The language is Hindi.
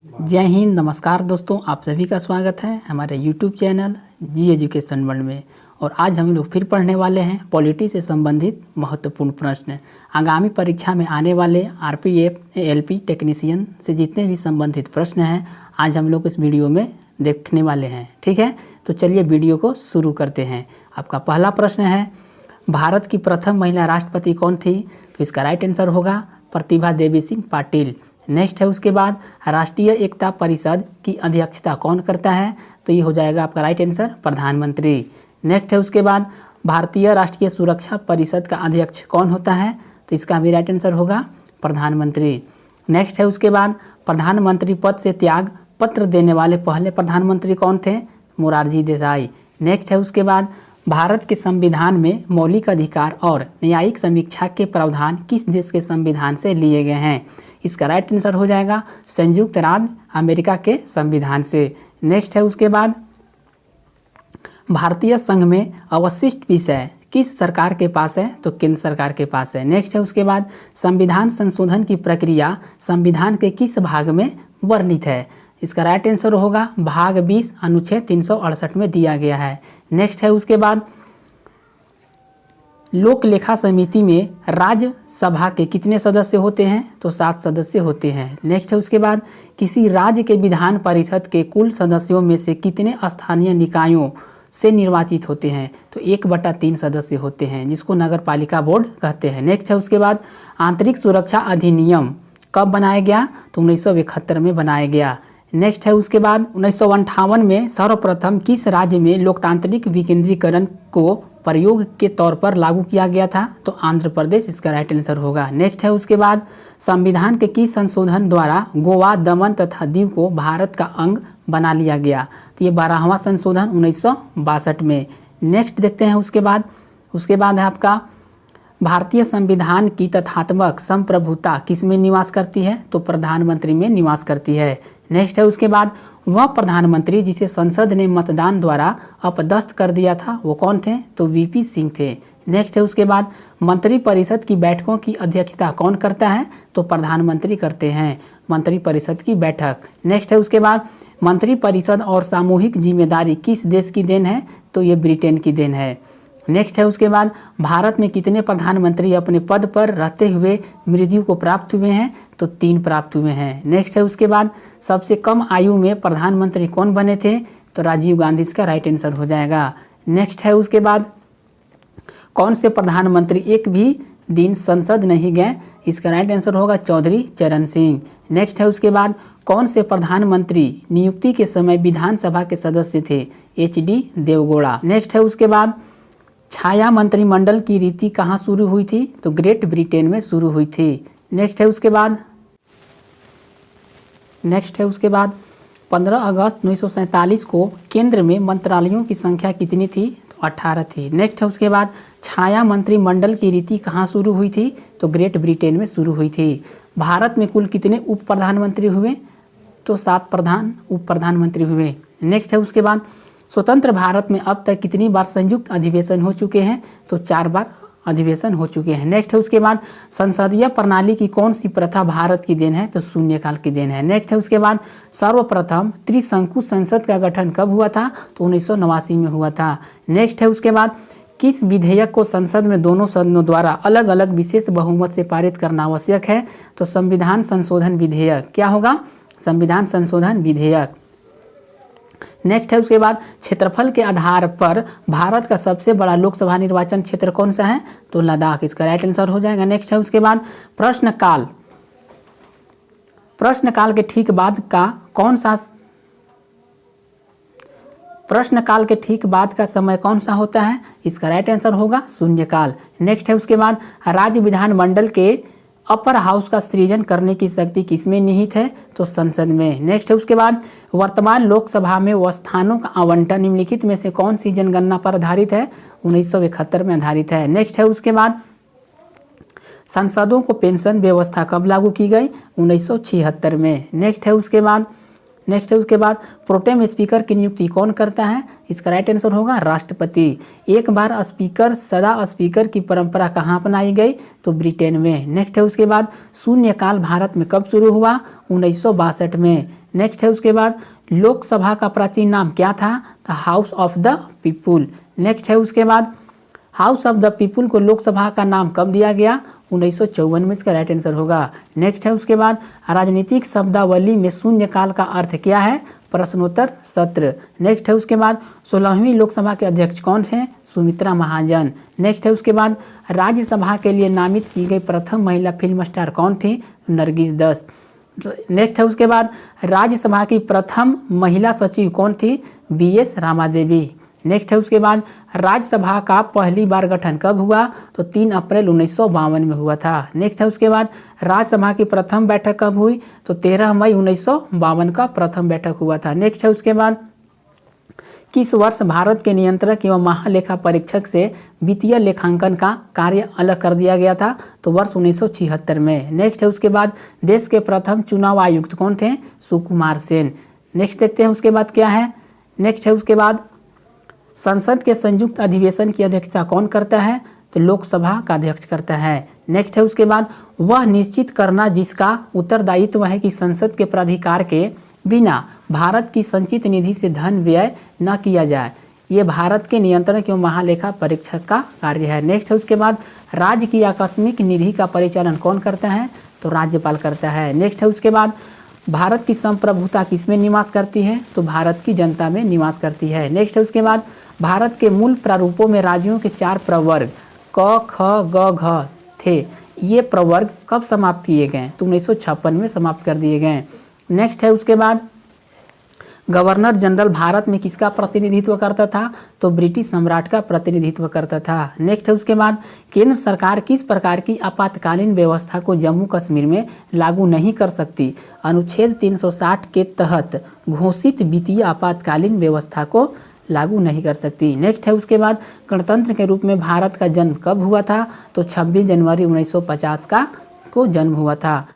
जय हिंद। नमस्कार दोस्तों, आप सभी का स्वागत है हमारे यूट्यूब चैनल जी एजुकेशन वर्ल्ड में। और आज हम लोग फिर पढ़ने वाले हैं पॉलिटी से संबंधित महत्वपूर्ण प्रश्न। आगामी परीक्षा में आने वाले आरपीएफ एएलपी टेक्नीशियन से जितने भी संबंधित प्रश्न हैं आज हम लोग इस वीडियो में देखने वाले हैं। ठीक है, तो चलिए वीडियो को शुरू करते हैं। आपका पहला प्रश्न है, भारत की प्रथम महिला राष्ट्रपति कौन थी? तो इसका राइट आंसर होगा प्रतिभा देवी सिंह पाटिल। नेक्स्ट है उसके बाद, राष्ट्रीय एकता परिषद की अध्यक्षता कौन करता है? तो ये हो जाएगा आपका राइट आंसर प्रधानमंत्री। नेक्स्ट है उसके बाद, भारतीय राष्ट्रीय सुरक्षा परिषद का अध्यक्ष कौन होता है? तो इसका भी राइट आंसर होगा प्रधानमंत्री। नेक्स्ट है उसके बाद, प्रधानमंत्री पद से त्याग पत्र देने वाले पहले प्रधानमंत्री कौन थे? मोरारजी देसाई। नेक्स्ट है उसके बाद, भारत के संविधान में मौलिक अधिकार और न्यायिक समीक्षा के प्रावधान किस देश के संविधान से लिए गए हैं? इसका राइट आंसर हो जाएगा संयुक्त राज्य अमेरिका के संविधान से। नेक्स्ट है उसके बाद, भारतीय संघ में अवशिष्ट विषय किस सरकार के पास है? तो केंद्र सरकार के पास है। नेक्स्ट है उसके बाद, संविधान संशोधन की प्रक्रिया संविधान के किस भाग में वर्णित है? इसका राइट आंसर होगा भाग 20 अनुच्छेद 368 में दिया गया है। नेक्स्ट है उसके बाद, लोक लेखा समिति में राज्यसभा के कितने सदस्य होते हैं? तो 7 सदस्य होते हैं। नेक्स्ट है उसके बाद, किसी राज्य के विधान परिषद के कुल सदस्यों में से कितने स्थानीय निकायों से निर्वाचित होते हैं? तो 1/3 सदस्य होते हैं, जिसको नगर पालिका बोर्ड कहते हैं। नेक्स्ट है उसके बाद, आंतरिक सुरक्षा अधिनियम कब बनाया गया? तो 1971 में बनाया गया। नेक्स्ट है उसके बाद, 1958 में सर्वप्रथम किस राज्य में लोकतांत्रिक विकेंद्रीकरण को प्रयोग के तौर पर लागू किया गया था? तो आंध्र प्रदेश इसका राइट आंसर होगा। नेक्स्ट है उसके बाद, संविधान के किस संशोधन द्वारा गोवा, दमन तथा दीव को भारत का अंग बना लिया गया? तो ये 12वां संशोधन 1962 में। नेक्स्ट देखते हैं उसके बाद है आपका, भारतीय संविधान की तथात्मक संप्रभुता किस में निवास करती है? तो प्रधानमंत्री में निवास करती है। नेक्स्ट है उसके बाद, वह प्रधानमंत्री जिसे संसद ने मतदान द्वारा अपदस्थ कर दिया था वो कौन थे? तो वीपी सिंह थे। नेक्स्ट है उसके बाद, मंत्रिपरिषद की बैठकों की अध्यक्षता कौन करता है? तो प्रधानमंत्री करते हैं मंत्रिपरिषद की बैठक। नेक्स्ट है उसके बाद, मंत्रिपरिषद और सामूहिक जिम्मेदारी किस देश की देन है? तो ये ब्रिटेन की देन है। नेक्स्ट है उसके बाद, भारत में कितने प्रधानमंत्री अपने पद पर रहते हुए मृत्यु को प्राप्त हुए हैं? तो 3 प्राप्त हुए हैं। नेक्स्ट है उसके बाद, सबसे कम आयु में प्रधानमंत्री कौन बने थे? तो राजीव गांधी इसका राइट आंसर हो जाएगा। नेक्स्ट है उसके बाद, कौन से प्रधानमंत्री एक भी दिन संसद नहीं गए? इसका राइट आंसर होगा चौधरी चरण सिंह। नेक्स्ट है उसके बाद, कौन से प्रधानमंत्री नियुक्ति के समय विधानसभा के सदस्य थे? HD देवगौड़ा। नेक्स्ट है उसके बाद, छाया मंत्रिमंडल की रीति कहाँ शुरू हुई थी? तो ग्रेट ब्रिटेन में शुरू हुई थी। नेक्स्ट है उसके बाद, 15 अगस्त 1947 को केंद्र में मंत्रालयों की संख्या कितनी थी? तो 18 थी। नेक्स्ट है उसके बाद, छाया मंत्रिमंडल की रीति कहाँ शुरू हुई थी? तो ग्रेट ब्रिटेन में शुरू हुई थी। भारत में कुल कितने उप प्रधानमंत्री हुए? तो 7 उप प्रधानमंत्री हुए। नेक्स्ट है उसके बाद, स्वतंत्र भारत में अब तक कितनी बार संयुक्त अधिवेशन हो चुके हैं? तो 4 बार अधिवेशन हो चुके हैं। नेक्स्ट है उसके बाद, संसदीय प्रणाली की कौन सी प्रथा भारत की देन है? तो शून्यकाल की देन है। नेक्स्ट है उसके बाद, सर्वप्रथम त्रिशंकु संसद का गठन कब हुआ था? तो 1989 में हुआ था। नेक्स्ट है उसके बाद, किस विधेयक को संसद में दोनों सदनों द्वारा अलग अलग विशेष बहुमत से पारित करना आवश्यक है? तो संविधान संशोधन विधेयक। क्या होगा? संविधान संशोधन विधेयक। नेक्स्ट है उसके बाद, क्षेत्रफल के आधार पर भारत का सबसे बड़ा लोकसभा निर्वाचन क्षेत्र कौन सा है? तो लद्दाख इसका राइट आंसर हो जाएगा। नेक्स्ट है उसके बाद, प्रश्नकाल के ठीक बाद का समय कौन सा होता है? इसका राइट आंसर होगा शून्यकाल। नेक्स्ट है उसके बाद, राज्य विधानमंडल के अपर हाउस का सृजन करने की शक्ति किसमें निहित है? तो संसद में। नेक्स्ट है उसके बाद, वर्तमान लोकसभा में व स्थानों का आवंटन निम्नलिखित में से कौन सी जनगणना पर आधारित है? 1971 में आधारित है। नेक्स्ट है उसके बाद, सांसदों को पेंशन व्यवस्था कब लागू की गई? 1976 में। नेक्स्ट है उसके बाद, प्रोटेम स्पीकर की नियुक्ति कौन करता है? इसका राइट आंसर होगा राष्ट्रपति। एक बार स्पीकर सदा स्पीकर की परंपरा कहाँ अपनाई गई? तो ब्रिटेन में। नेक्स्ट है उसके बाद, शून्यकाल भारत में कब शुरू हुआ? 1962 में। नेक्स्ट है उसके बाद लोकसभा का प्राचीन नाम क्या था? तो house of the people. Next है उसके बाद हाउस ऑफ द पीपुल को लोकसभा का नाम कब दिया गया? 1954 में। इसका राइट आंसर होगा। नेक्स्ट है उसके बाद राजनीतिक शब्दावली में शून्यकाल का अर्थ क्या है? प्रश्नोत्तर सत्र। नेक्स्ट है उसके बाद 16वीं लोकसभा के अध्यक्ष कौन थे? सुमित्रा महाजन। नेक्स्ट है उसके बाद राज्यसभा के लिए नामित की गई प्रथम महिला फिल्म स्टार कौन थी? नरगिस दत्त। नेक्स्ट है उसके बाद राज्यसभा की प्रथम महिला सचिव कौन थी? BS रामादेवी। नेक्स्ट है उसके बाद राज्यसभा का पहली बार गठन कब हुआ? तो 3 अप्रैल 1952 में हुआ था। नेक्स्ट है उसके बाद राज्यसभा की प्रथम बैठक कब हुई? तो 13 मई 1952 का प्रथम बैठक हुआ था। नेक्स्ट है उसके बाद किस वर्ष भारत के नियंत्रक एवं महालेखा परीक्षक से वित्तीय लेखांकन का कार्य अलग कर दिया गया था? तो वर्ष 1976 में। नेक्स्ट है उसके बाद देश के प्रथम चुनाव आयुक्त कौन थे? सुकुमार सेन। नेक्स्ट देखते हैं उसके बाद क्या है। नेक्स्ट है उसके बाद संसद के संयुक्त अधिवेशन की अध्यक्षता कौन करता है? तो लोकसभा का अध्यक्ष करता है। नेक्स्ट है उसके बाद वह निश्चित करना जिसका उत्तरदायित्व है कि संसद के प्राधिकार के बिना भारत की संचित निधि से धन व्यय न किया जाए, ये भारत के नियंत्रक एवं महालेखा परीक्षक का कार्य है। नेक्स्ट है उसके बाद राज्य की आकस्मिक निधि का परिचालन कौन करता है? तो राज्यपाल करता है। नेक्स्ट है उसके बाद भारत की संप्रभुता किसमें निवास करती है? तो भारत की जनता में निवास करती है। नेक्स्ट है उसके बाद भारत के मूल प्रारूपों में राज्यों के 4 प्रवर्ग क, ख, ग, घ थे। ये प्रवर्ग कब समाप्त किए गए? तो 1956 में समाप्त कर दिए गए। नेक्स्ट है उसके बाद गवर्नर जनरल भारत में किसका प्रतिनिधित्व करता था? तो ब्रिटिश सम्राट का प्रतिनिधित्व करता था। नेक्स्ट है उसके बाद केंद्र सरकार किस प्रकार की आपातकालीन व्यवस्था को जम्मू कश्मीर में लागू नहीं कर सकती? अनुच्छेद 360 के तहत घोषित वित्तीय आपातकालीन व्यवस्था को लागू नहीं कर सकती। नेक्स्ट है उसके बाद गणतंत्र के रूप में भारत का जन्म कब हुआ था? तो 26 जनवरी 1950 को जन्म हुआ था।